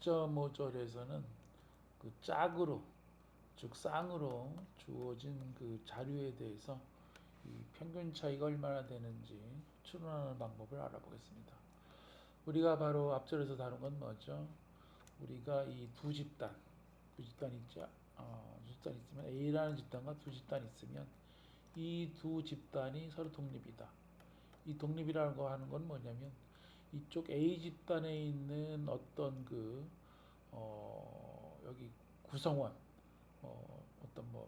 4.5절에서는 그 짝으로 즉 쌍으로 주어진 그 자료에 대해서 이 평균 차이가 얼마나 되는지 추론하는 방법을 알아보겠습니다. 우리가 바로 앞절에서 다룬 건 뭐죠? 우리가 이 두 집단 있죠? 두 집단 있으면 A라는 집단과 두 집단 있으면 이 두 집단이 서로 독립이다. 이 독립이라고 하는 건 뭐냐면 이쪽 A 집단에 있는 어떤 여기 구성원 어떤 뭐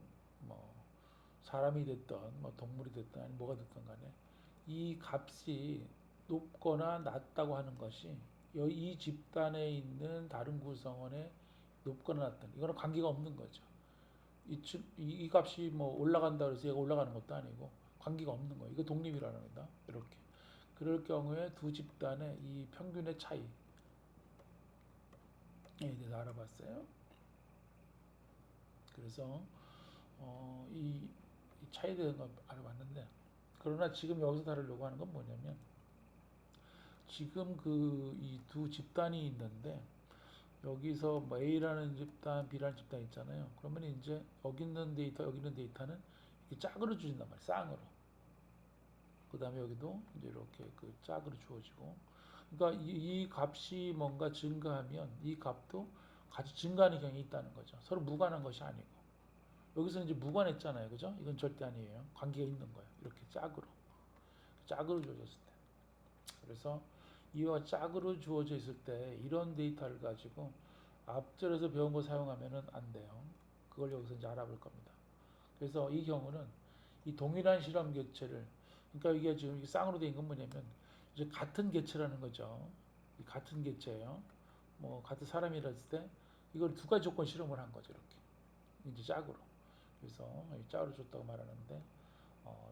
사람이 됐던 뭐 동물이 됐든 아니 뭐가 됐든 간에 이 값이 높거나 낮다고 하는 것이 이 집단에 있는 다른 구성원에 높거나 낮든 이거는 관계가 없는 거죠. 이 값이 뭐 올라간다 그래서 얘가 올라가는 것도 아니고 관계가 없는 거예요. 이거 독립이라는 겁니다. 이렇게. 그럴 경우에 두 집단의 이 평균의 차이에 대해서 알아봤어요. 그래서 이 차이에 대해서 알아봤는데 그러나 지금 여기서 다루려고 하는 건 뭐냐면 지금 이 두 집단이 있는데 여기서 뭐 A라는 집단, B라는 집단 있잖아요. 그러면 이제 여기 있는 데이터, 여기 있는 데이터는 이렇게 짝으로 주진단 말이에요. 쌍으로. 그 다음에 여기도 이제 이렇게 그 짝으로 주어지고. 그러니까 이 값이 뭔가 증가하면 이 값도 같이 증가하는 경향이 있다는 거죠. 서로 무관한 것이 아니고. 여기서 이제 무관했잖아요. 그죠? 이건 절대 아니에요. 관계가 있는 거예요. 이렇게 짝으로. 짝으로 주어졌을 때. 그래서 이와 짝으로 주어져 있을 때 이런 데이터를 가지고 앞절에서 배운 거 사용하면 안 돼요. 그걸 여기서 이제 알아볼 겁니다. 그래서 이 경우는 이 동일한 실험 개체를 그러니까 이게 지금 쌍으로 된 건 뭐냐면 이제 같은 개체라는 거죠. 같은 개체예요. 뭐 같은 사람이라 했을 때 이걸 두 가지 조건 실험을 한 거죠. 이렇게 이제 짝으로. 그래서 짝으로 줬다고 말하는데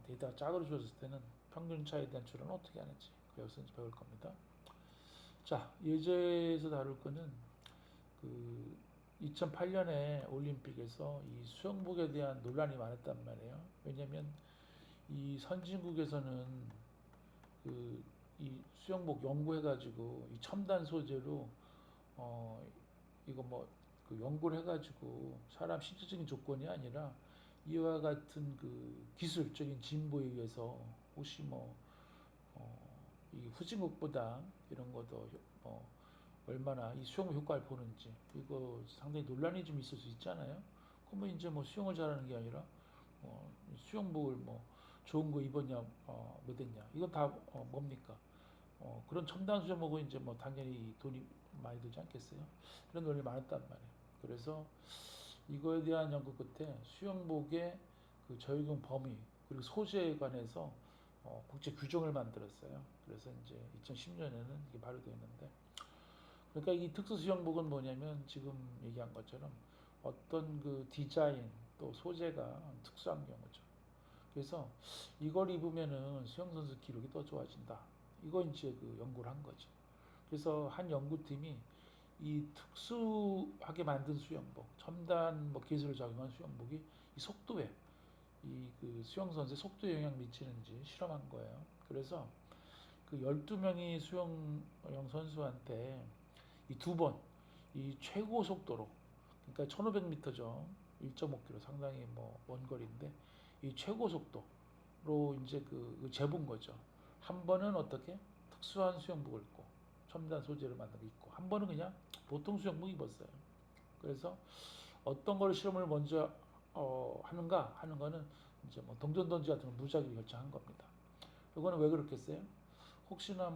데이터가 짝으로 주어졌을 때는 평균 차이에 대한 추론은 어떻게 하는지 여기서 이제 배울 겁니다. 자, 예제에서 다룰 거는 그 2008년에 올림픽에서 이 수영복에 대한 논란이 많았단 말이에요. 왜냐하면 이 선진국에서는 그 이 수영복 연구해가지고 이 첨단 소재로 어 이거 그 연구를 해가지고 사람 신체적인 조건이 아니라 이와 같은 그 기술적인 진보에 의해서 혹시 이 후진국보다 이런 것도 얼마나 이 수영 효과를 보는지 이거 상당히 논란이 좀 있을 수 있잖아요. 그러면 이제 뭐 수영을 잘하는 게 아니라 수영복을 좋은 거 입었냐 못했냐 이건 다 뭡니까? 그런 첨단 수영복은 이제 당연히 돈이 많이 들지 않겠어요? 그런 논란이 많았단 말이에요. 그래서 이거에 대한 연구 끝에 수영복의 그 적용 범위 그리고 소재에 관해서 국제 규정을 만들었어요. 그래서 이제 2010년에는 이게 발효되었는데 그러니까 이 특수 수영복은 뭐냐면 지금 얘기한 것처럼 어떤 그 디자인 또 소재가 특수한 경우죠. 그래서 이걸 입으면은 수영선수 기록이 더 좋아진다. 이거 이제 그 연구를 한 거죠. 그래서 한 연구팀이 이 특수하게 만든 수영복, 첨단 기술을 적용한 수영복이 이 속도에 이 그 수영선수의 속도에 영향 미치는지 실험한 거예요. 그래서 그 12명이 수영용 선수한테 이 두 번, 이 최고 속도로, 그러니까 1500m죠. 1.5km 상당히 먼 거리인데, 이 최고 속도로 이제 재본 거죠. 한 번은 어떻게? 특수한 수영복을 입고, 첨단 소재를 만든 거 입고, 한 번은 그냥 보통 수영복 입었어요. 그래서 어떤 걸 실험을 먼저 하는가 하는 거는 이제 동전 던지 같은 거 무작위로 결정한 겁니다. 이거는 왜 그렇겠어요? 혹시나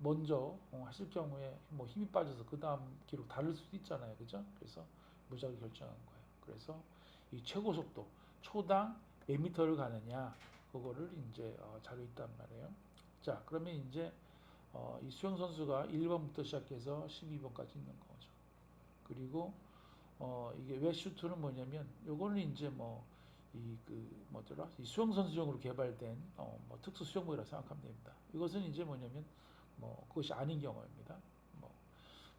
먼저 하실 경우에 힘이 빠져서 그 다음 기록 다를 수도 있잖아요. 그죠? 그래서 무작위 결정한 거예요. 그래서 이 최고 속도, 초당 몇 미터를 가느냐, 그거를 이제 자료 있단 말이에요. 자, 그러면 이제 이 수영 선수가 1번부터 시작해서 12번까지 있는 거죠. 그리고 이게 웨슈트는 뭐냐면 요거는 이제 뭐더라 이 수영 선수용으로 개발된 특수 수영복이라고 생각하면 됩니다. 이것은 이제 뭐냐면 그것이 아닌 경우입니다. 뭐,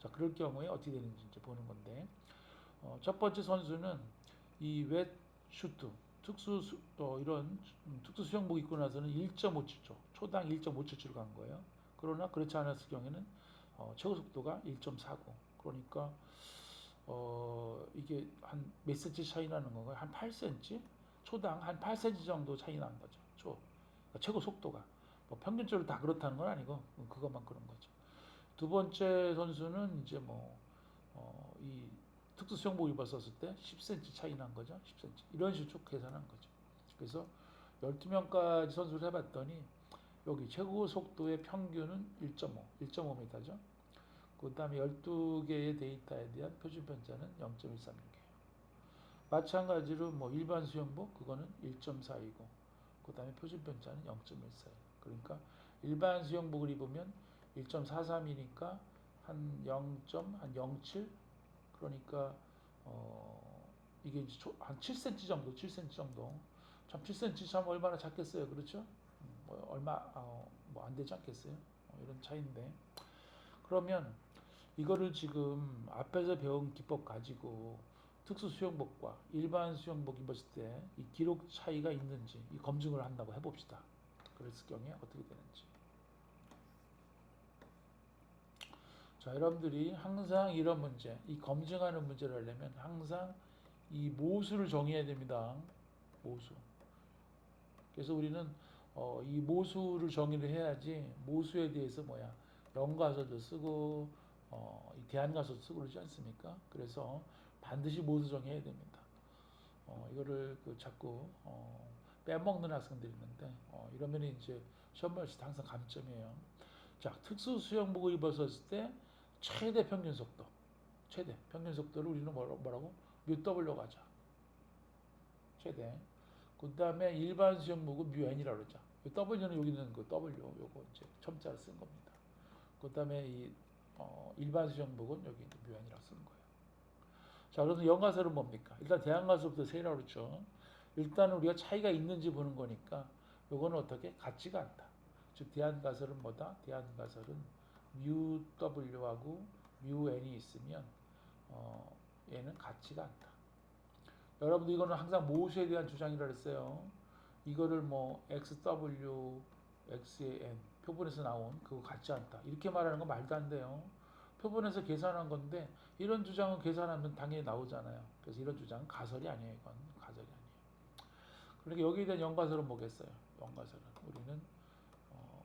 자 그럴 경우에 어떻게 되는지 이제 보는 건데 첫 번째 선수는 이 웨슈트 이런 특수 수영복 입고 나서는 1.5초 초당 1.5초를 간 거예요. 그러나 그렇지 않았을 경우에는 최고 속도가 1.49. 그러니까 이게 한 몇 cm 차이 나는 건가요? 한 8cm? 초당 한 8cm 정도 차이 나는 거죠. 그러니까 최고 속도가. 뭐 평균적으로 다 그렇다는 건 아니고 그것만 그런 거죠. 두 번째 선수는 이제 이 특수 수영복 입었었을 때 10cm 차이 난 거죠. 10cm. 이런 식으로 쭉 계산한 거죠. 그래서 12명까지 선수를 해봤더니 여기 최고 속도의 평균은 1.5, 1.5m죠. 그 다음에 12개의 데이터에 대한 표준 편차는 0.136이에요. 마찬가지로 일반 수영복 그거는 1.4이고 그 다음에 표준 편차는 0.14예요. 그러니까 일반 수영복을 입으면 1.43이니까 한 0.07 그러니까 이게 이제 한 7cm 정도, 7cm 정도. 참 7cm 참 얼마나 작겠어요, 그렇죠? 얼마 뭐 안 되지 않겠어요? 이런 차이인데 그러면 이거를 지금 앞에서 배운 기법 가지고 특수 수영복과 일반 수영복 입었을 때 이 기록 차이가 있는지 이 검증을 한다고 해봅시다. 그랬을 경우에 어떻게 되는지. 자, 여러분들이 항상 이런 문제, 이 검증하는 문제를 하려면 항상 이 모수를 정의해야 됩니다. 모수. 그래서 우리는 이 모수를 정의를 해야지 모수에 대해서 연가설도 쓰고 이 대안가설도 쓰고 그러지 않습니까? 그래서 반드시 모수 정의해야 됩니다. 이거를 자꾸 빼먹는 학생들이 있는데 이러면 이제 시험 볼 때 항상 감점이에요. 자, 특수 수영복을 입었을 때 최대 평균 속도, 최대 평균 속도를 우리는 뭐라고? 뮤W로 가자. 최대. 그 다음에 일반 수영복은 뮤N이라고 그러죠. W는 여기 있는 그 W, 요거 이제 첨자를 쓴 겁니다. 그 다음에 이 일반 수영복은 여기 이제 뮤N이라고 쓰는 거예요. 자, 그래서 영가설은 뭡니까? 일단 대안가설부터 세라고 그랬죠. 일단 우리가 차이가 있는지 보는 거니까 요거는 어떻게? 같지가 않다. 즉 대안가설은 뭐다? 대안가설은 뮤W하고 뮤N이 있으면 얘는 같지가 않다. 여러분들 이거는 항상 모수에 대한 주장이라 그랬어요. 이거를 XW, X의 N 표본에서 나온 그거 같지 않다. 이렇게 말하는 건 말도 안 돼요. 표본에서 계산한 건데 이런 주장은 계산하면 당연히 나오잖아요. 그래서 이런 주장은 가설이 아니에요. 이건 가설이 아니에요. 그러니까 여기에 대한 연가설은 뭐겠어요? 연가설은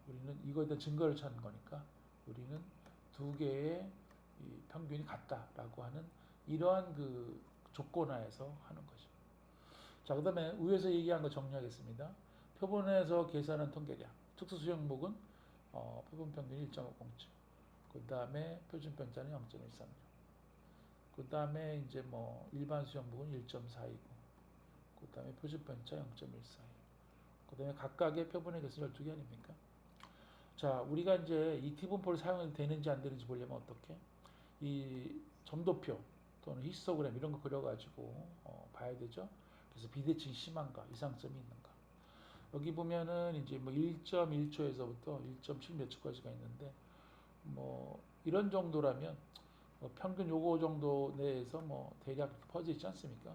우리는 이거에 대한 증거를 찾는 거니까 우리는 두 개의 평균이 같다라고 하는 이러한 그 조건하에서 하는 거죠. 자, 그 다음에 위에서 얘기한 거 정리하겠습니다. 표본에서 계산한 통계량. 특수수영복은 표본 평균 1.507. 그 다음에 표준 편차는 0.136. 그 다음에 이제 일반 수영복은 1.4이고, 그 다음에 표준 편차 0.14. 그 다음에 각각의 표본의 개수 12개 아닙니까? 자, 우리가 이제 이 T분포를 사용해도 되는지 안 되는지 보려면 어떻게? 이 점도표 또는 히스토그램 이런 거 그려가지고 봐야 되죠. 그래서 비대칭이 심한가, 이상점이 있는가. 여기 보면은 이제 1.1초에서부터 1.7 몇 초까지가 있는데 이런 정도라면 평균 요거 정도 내에서 대략 퍼져 있지 않습니까?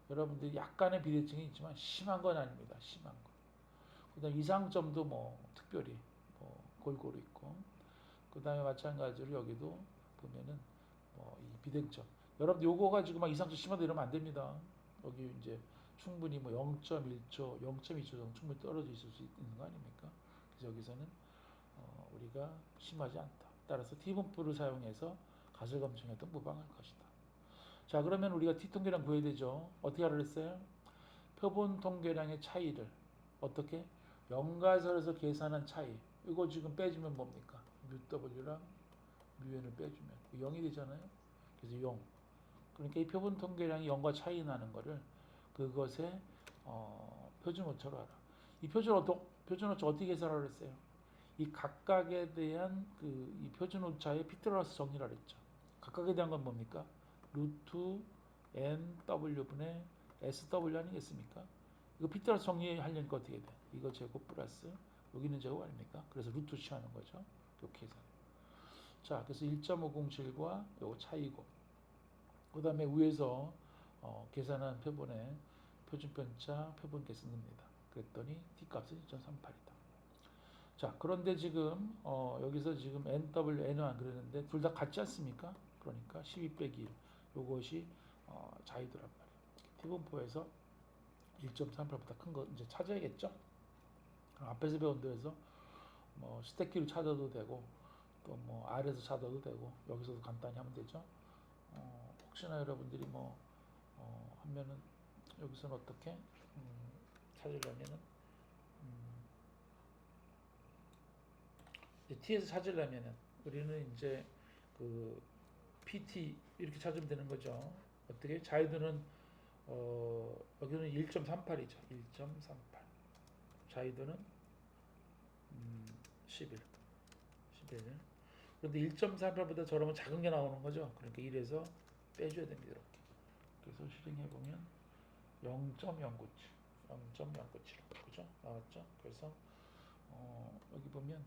여러분들이 약간의 비대칭이 있지만 심한 건 아닙니다. 심한 거. 그다음 이상점도 특별히 골고루 있고 그다음에 마찬가지로 여기도 보면은 이 비대칭. 여러분들 요거 가지고 이상점 심하다 이러면 안 됩니다. 여기 이제 충분히 0.1초, 0.2초 정도 충분히 떨어져 있을 수 있는 거 아닙니까? 그래서 여기서는 우리가 심하지 않다. 따라서 T분포를 사용해서 가설 검증에도 무방할 것이다. 자, 그러면 우리가 T통계량 구해야 되죠. 어떻게 하라 그랬어요? 표본 통계량의 차이를 어떻게? 연가설에서 계산한 차이. 이거 지금 빼주면 뭡니까? 뮤W랑 뮤N을 빼주면 0이 되잖아요. 그래서 0. 그러니까 이 표본 통계량이 0과 차이 나는 거를 그것의 표준 오차로 알아. 이 표준 오차 어떻게 계산하라고 그랬어요? 이 각각에 대한 이 표준 오차의 피트라스 정리라 그랬죠. 각각에 대한 건 뭡니까? 루트 NW분의 SW 아니겠습니까? 이거 피트라스 정리하려니까 어떻게 돼? 이거 제곱 플러스 여기는 제곱 아닙니까? 그래서 루트 취하는 거죠. 이렇게 계산. 자, 그래서 1.507과 요 차이고 그 다음에 위에서 계산한 표본의 표준편차 표본계 쓰는 겁니다. 그랬더니 T값은 1.38이다. 자, 그런데 지금 여기서 지금 NW, N1 그랬는데 둘 다 같지 않습니까? 그러니까 12 빼기 1 요것이 자이도란 말이에요. T 분포에서 1.38보다 큰 거 이제 찾아야겠죠? 그럼 앞에서 배운 대로해서 뭐 스택키로 찾아도 되고 또 뭐 R에서 찾아도 되고 여기서도 간단히 하면 되죠. 혹시나 여러분들이 뭐 하면은 여기서는 어떻게 찾으려면은 T에서 찾으려면은 우리는 이제 그 PT 이렇게 찾으면 되는 거죠. 어떻게? 자이드는 여기는 1.38이죠. 1.38. 자이드는 11. 11. 그런데 1.38보다 저러면 작은 게 나오는 거죠. 그러니까 1에서 빼줘야 됩니다. 이렇게. 그래서 실행해 보면 0.097. 0.097. 그죠? 나왔죠? 그래서 여기 보면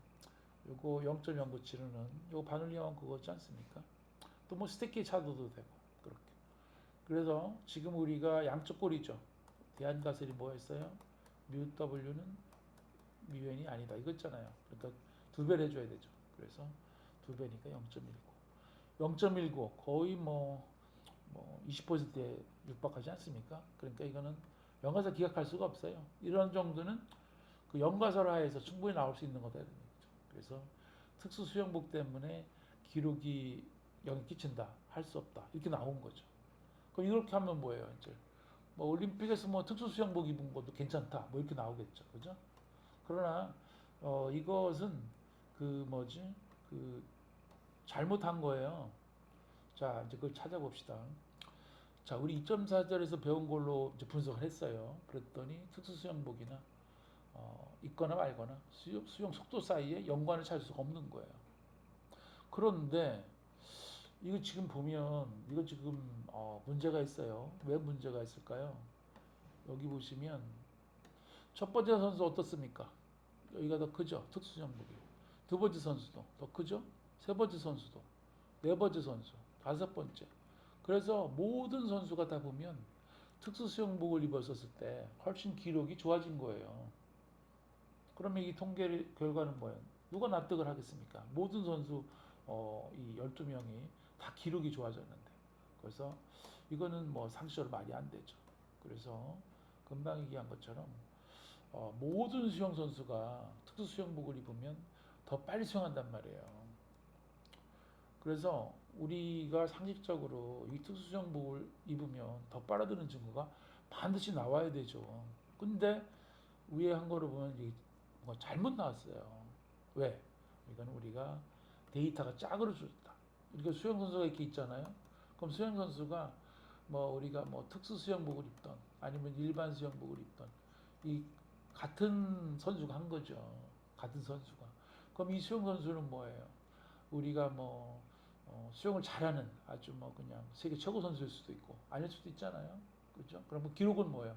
요거 0.097은 요거 바늘리언 그거지 않습니까? 또 뭐 스테이키 찾아도 되고 그렇게. 그래서 지금 우리가 양쪽 꼴이죠. 대한가설이 뭐였어요? 뮤 W는 뮤 N이 아니다 이거였잖아요. 그러니까 두 배를 해줘야 되죠. 그래서 두 배니까 0.19. 0.19 거의 뭐 20%에 육박하지 않습니까? 그러니까 이거는 연가설 기각할 수가 없어요. 이런 정도는 그 연가설 하에서 충분히 나올 수 있는 거다. 그래서 특수 수영복 때문에 기록이 영향 끼친다, 할 수 없다 이렇게 나온 거죠. 그럼 이렇게 하면 뭐예요, 이제 뭐 올림픽에서 뭐 특수 수영복 입은 것도 괜찮다, 뭐 이렇게 나오겠죠, 그죠? 그러나 이것은 그 뭐지, 그 잘못한 거예요. 자, 이제 그걸 찾아봅시다. 자, 우리 2.4절에서 배운 걸로 이제 분석을 했어요. 그랬더니 특수 수영복이나 있거나 말거나 수영 속도 사이에 연관을 찾을 수가 없는 거예요. 그런데 이거 지금 보면 이거 지금 문제가 있어요. 왜 문제가 있을까요? 여기 보시면 첫 번째 선수 어떻습니까? 여기가 더 크죠? 특수정복이. 두 번째 선수도 더 크죠? 세 번째 선수도, 네 번째 선수, 다섯 번째. 그래서 모든 선수가 다 보면 특수수영복을 입었었을 때 훨씬 기록이 좋아진 거예요. 그러면 이 통계 결과는 뭐예요? 누가 납득을 하겠습니까? 모든 선수 이 12명이 다 기록이 좋아졌는데. 그래서 이거는 뭐 상식적으로 말이 안 되죠. 그래서 금방 얘기한 것처럼 모든 수영 선수가 특수 수영복을 입으면 더 빨리 수영한단 말이에요. 그래서 우리가 상식적으로 이 특수 수영복을 입으면 더 빨아드는 증거가 반드시 나와야 되죠. 근데 위에 한 거를 보면 뭐 잘못 나왔어요. 왜? 이거는 우리가 데이터가 짝으로 줬다. 그러니까 수영 선수가 이렇게 있잖아요. 그럼 수영 선수가 뭐 우리가 뭐 특수 수영복을 입던 아니면 일반 수영복을 입던 이 같은 선수가 한 거죠. 같은 선수가. 그럼 이 수영 선수는 뭐예요? 우리가 뭐 수영을 잘하는 아주 뭐 그냥 세계 최고 선수일 수도 있고 아닐 수도 있잖아요. 그렇죠? 그럼 뭐 기록은 뭐예요?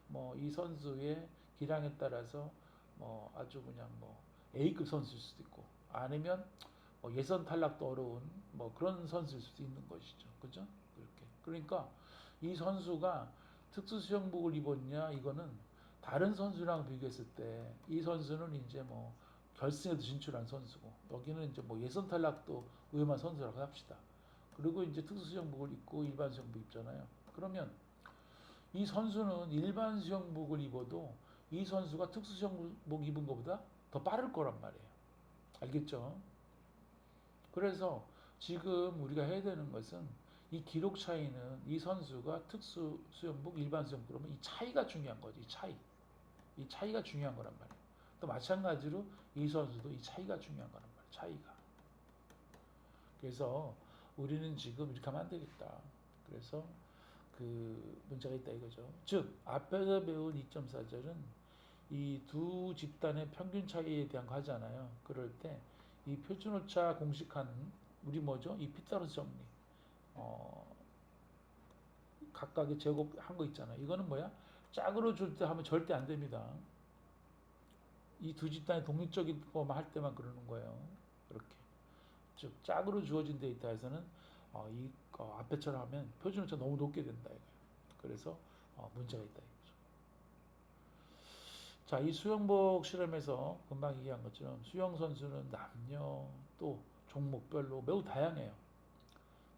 뭐 이 선수의 기량에 따라서 뭐 아주 그냥 뭐 A급 선수일 수도 있고 아니면 뭐 예선 탈락도 어려운 뭐 그런 선수일 수도 있는 것이죠. 그죠? 그렇게. 그러니까 이 선수가 특수 수영복을 입었냐 이거는 다른 선수랑 비교했을 때 이 선수는 이제 뭐 결승에도 진출한 선수고 여기는 이제 뭐 예선 탈락도 위험한 선수라고 합시다. 그리고 이제 특수 수영복을 입고 일반 수영복 입잖아요. 그러면 이 선수는 일반 수영복을 입어도 이 선수가 특수 수영복 입은 것보다 더 빠를 거란 말이에요. 알겠죠? 그래서 지금 우리가 해야 되는 것은 이 기록 차이는 이 선수가 특수 수영복, 일반 수영복 그러면 이 차이가 중요한 거지. 이 차이. 이 차이가 중요한 거란 말이에요. 또 마찬가지로 이 선수도 이 차이가 중요한 거란 말이에요. 차이가. 그래서 우리는 지금 이렇게 하면 안 되겠다. 그래서 그 문제가 있다 이거죠. 즉 앞에서 배운 2.4절은 이 두 집단의 평균 차이에 대한 거 하잖아요. 그럴 때 이 표준오차 공식한 우리 뭐죠? 이 피타고라스 정리 각각의 제곱 한 거 있잖아요. 이거는 뭐야? 짝으로 줄 때 하면 절대 안 됩니다. 이 두 집단이 독립적인 것만 할 때만 그러는 거예요. 그렇게. 즉 짝으로 주어진 데이터에서는 앞에처럼 하면 표준오차 너무 높게 된다 이거예요. 그래서 문제가 있다 이거죠. 자, 이 수영복 실험에서 금방 얘기한 것처럼 수영 선수는 남녀 또 종목별로 매우 다양해요.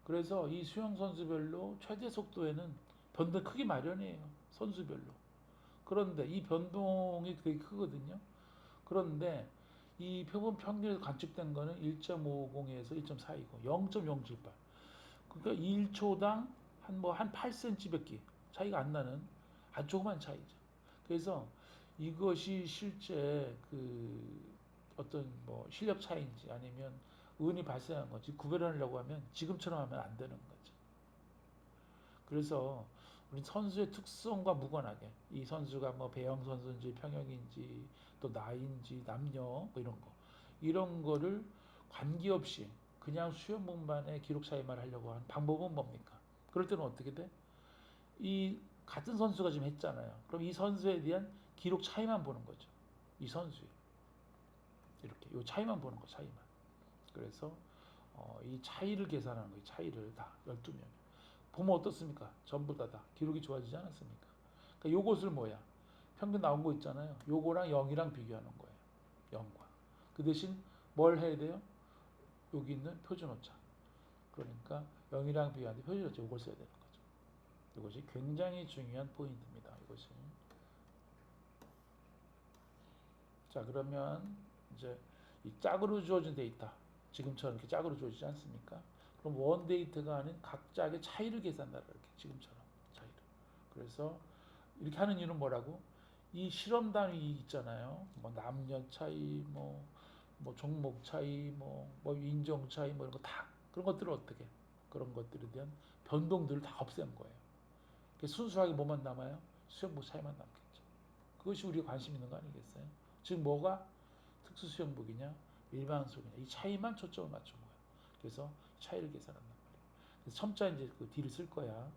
그래서 이 수영 선수별로 최대 속도에는 변동 크기 마련이에요. 선수별로. 그런데 이 변동이 되게 크거든요. 그런데 이 표본 평균에서 관측된 거는 1.50에서 1.4이고 0.078. 그러니까 1초당 한 8cm밖에 차이가 안 나는 아주 조그만 차이죠. 그래서 이것이 실제 그 어떤 뭐 실력 차이인지 아니면 운이 발생한 건지 구별하려고 하면 지금처럼 하면 안 되는 거죠. 그래서 우리 선수의 특성과 무관하게 이 선수가 뭐 배영 선수인지 평영인지 또 나이인지 남녀 뭐 이런 거를 관계없이 그냥 수영복만의 기록 차이만 하려고 하는 방법은 뭡니까? 그럴 때는 어떻게 돼? 이 같은 선수가 지금 했잖아요. 그럼 이 선수에 대한 기록 차이만 보는 거죠. 이 선수의 이렇게 이 차이만 보는 거 차이만. 그래서 이 차이를 계산하는 거예요. 차이를 다 12명. 보면 어떻습니까? 전부 다 기록이 좋아지지 않았습니까? 그러니까 요것을 뭐야? 평균 나온 거 있잖아요. 요거랑 0이랑 비교하는 거예요. 0과. 그 대신 뭘 해야 돼요? 여기 있는 표준 오차. 그러니까 0이랑 비교하는데 표준 오차 이걸 써야 되는 거죠. 이것이 굉장히 중요한 포인트입니다. 이것이. 자, 그러면 이제 이 짝으로 주어진 데이터. 지금처럼 이렇게 짝으로 주어지지 않습니까? 그럼 원 데이터가 아닌 각 짝의 차이를 계산하라. 이렇게 지금처럼 차이를. 그래서 이렇게 하는 이유는 뭐라고? 이 실험 단위 있잖아요. 뭐 남녀 차이, 뭐 종목 차이, 뭐 인종 차이, 뭐 이런 거 다 그런 것들을 어떻게 그런 것들에 대한 변동들을 다 없앤 거예요. 순수하게 뭐만 남아요? 수영복 차이만 남겠죠. 그것이 우리가 관심 있는 거 아니겠어요? 즉 뭐가 특수 수영복이냐, 일반 수영이냐 이 차이만 초점을 맞춘 거예요. 그래서 차이를 계산한단 말이에요. 그래서 첨자 이제 그 D를 쓸 거야.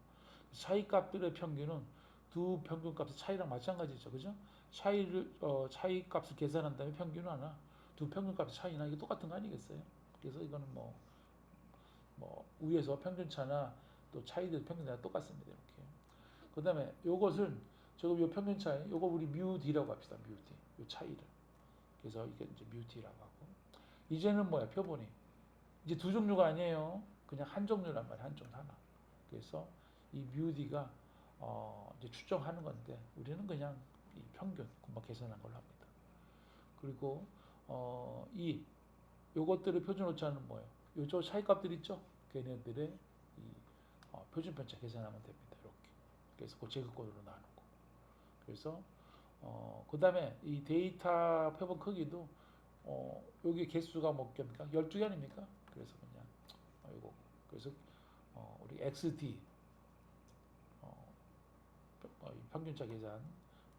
차이 값들의 평균은 두 평균 값의 차이랑 마찬가지죠. 그죠? 차이 값을 계산한 다음에 평균 하나, 두 평균 값의 차이나 이게 똑같은 거 아니겠어요? 그래서 이거는 뭐 위에서 평균차나 또 차이들 평균 다 똑같습니다. 이렇게. 그 다음에 요것은 조금 요 평균 차이, 요거 우리 뮤 D라고 합시다. 뮤 D. 요 차이를. 그래서 이게 이제 뮤 D라고 하고. 이제는 뭐야? 표본이. 이제 두 종류가 아니에요. 그냥 한 종류란 말이야. 한 종류 하나. 그래서 이 뮤 D가 이제 추정하는 건데 우리는 그냥 이 평균 금방 계산한 걸로 합니다. 그리고 이 요것들의 표준 오차는 뭐예요? 요저 차이값들 있죠? 걔네들의 이 표준 편차 계산하면 됩니다. 이렇게. 그래서 그 제곱권으로 나누고. 그래서 그 다음에 이 데이터 표본 크기도 여기 개수가 몇 개입니까? 12개 아닙니까? 그래서 그냥 이거 그래서 우리 XD 평균차 계산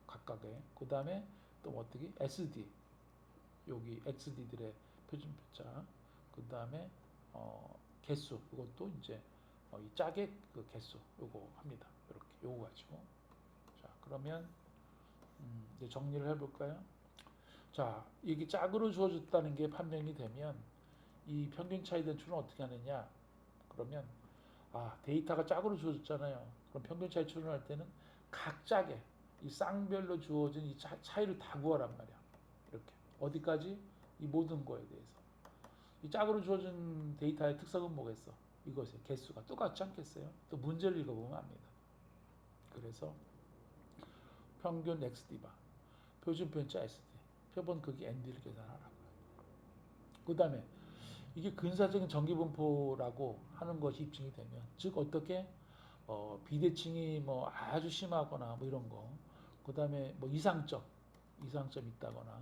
각각의 그 다음에 또 어떻게 SD 여기 XD들의 표준 편차 그 다음에 개수 이것도 이제 이 짝의 그 개수 요거 합니다. 이렇게 요거 가지고 자 그러면 이제 정리를 해볼까요? 자 이게 짝으로 주어졌다는 게 판명이 되면 이 평균 차이 대출은 어떻게 하느냐? 그러면 데이터가 짝으로 주어졌잖아요. 그럼 평균 차이 추론할 때는 각 짝에 이 쌍별로 주어진 이 차이를 다 구하란 말이야. 이렇게 어디까지? 이 모든 거에 대해서. 이 짝으로 주어진 데이터의 특성은 뭐겠어? 이것의 개수가 똑같지 않겠어요? 또 문제를 읽어보면 압니다. 그래서 평균 XD바, 표준 편차 SD, 표본 크기 ND를 계산하라고요. 그 다음에 이게 근사적인 정기분포라고 하는 것이 입증이 되면, 즉 어떻게 비대칭이 뭐 아주 심하거나 뭐 이런 거, 그 다음에 뭐 이상점이 있다거나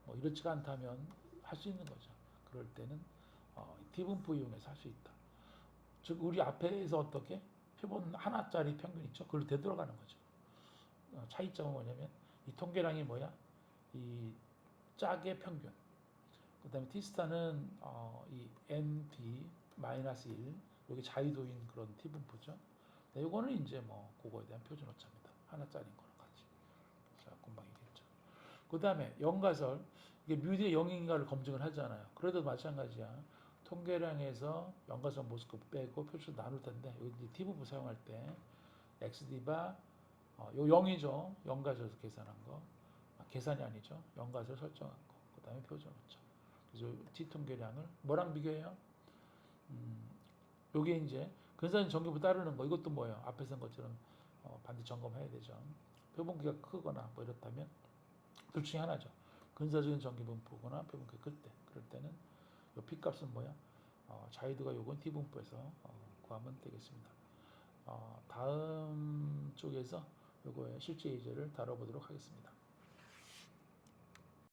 뭐 이렇지가 않다면 할 수 있는 거죠. 그럴 때는 T분포 이용해서 할 수 있다. 즉 우리 앞에서 어떻게 표본 하나짜리 평균 있죠? 그걸 되돌아가는 거죠. 차이점은 뭐냐면 이 통계량이 뭐야? 이 짝의 평균. 그 다음에 T스타는 이 ND-1 여기 자유도인 그런 T분포죠. 네, 이거는 이제 뭐 그거에 대한 표준 오차입니다. 하나짜리인 거랑 같이. 자, 금방 얘기했죠. 그 다음에 연가설 이게 뮤디의 0인가를 검증을 하잖아요. 그래도 마찬가지야. 통계량에서 연가설 모습 빼고 표준 나눌 텐데 여기 이제 T분포 사용할 때 XD바 요 0이죠. 연가설에서 계산한 거. 계산이 아니죠. 연갓을 설정한 거. 그 다음에 표준 오차. 그래서 뒤통계량을 뭐랑 비교해요? 요게 이제 근사진 전기부 따르는 거. 이것도 뭐예요? 앞에서 한 것처럼 반드시 점검해야 되죠. 표본기가 크거나 뭐 이렇다면 둘 중에 하나죠. 근사적인 전기 분포거나 표본기 그럴 때는 요 P값은 뭐야? 자유도가 요건 T분포에서 구하면 되겠습니다. 다음 쪽에서 요거의 실제 예제를 다뤄보도록 하겠습니다.